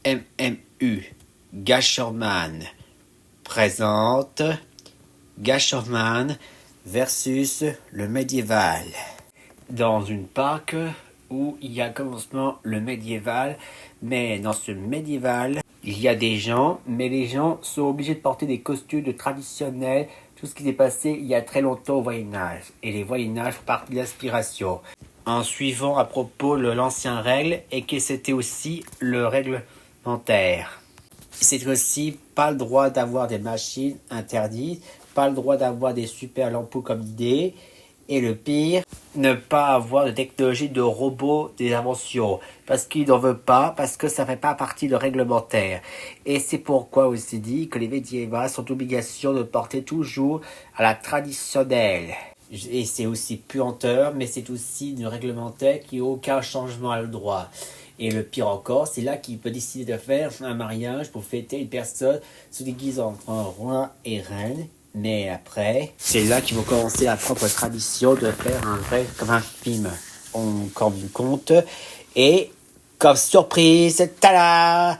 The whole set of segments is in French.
MMU Gasherman présente Gasherman versus le médiéval. Dans une Pâques où il y a commencement le médiéval, mais dans ce médiéval, il y a des gens, mais les gens sont obligés de porter des costumes traditionnels, tout ce qui s'est passé il y a très longtemps au Moyen-Âge. Et les Moyen-Âge font partie de l'inspiration. En suivant à propos l'ancien règle, et que c'était aussi le réglementaire. C'est aussi pas le droit d'avoir des machines interdites, pas le droit d'avoir des super lampeaux comme idée, et le pire, ne pas avoir de technologie de robots, des inventions, parce qu'ils n'en veulent pas, parce que ça ne fait pas partie de réglementaire. Et c'est pourquoi aussi dit que les médiévaux sont obligation de porter toujours à la traditionnelle. Et c'est aussi puanteur, mais c'est aussi une réglementaire qui n'a aucun changement à le droit. Et le pire encore, c'est là qu'il peut décider de faire un mariage pour fêter une personne se déguisant en roi et reine. Mais après, c'est là qu'ils vont commencer la propre tradition de faire un vrai, comme un film. On compte du compte. Et, comme surprise, tada!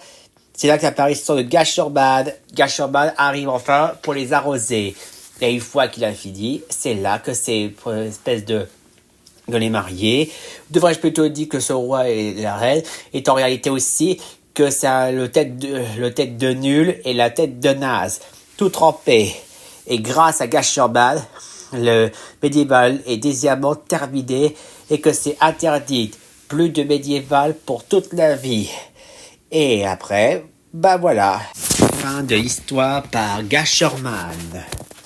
C'est là que l'apparition de Gasherman arrive enfin pour les arroser. Et une fois qu'il a fini, c'est là que c'est une espèce de les marier. Devrais-je plutôt dire que ce roi et la reine est en réalité aussi que c'est le tête de nul et la tête de naze. Tout trempé. Et grâce à Gasherman, le médiéval est décidément terminé et que c'est interdit. Plus de médiéval pour toute la vie. Et après, voilà. Fin de l'histoire par Gasherman.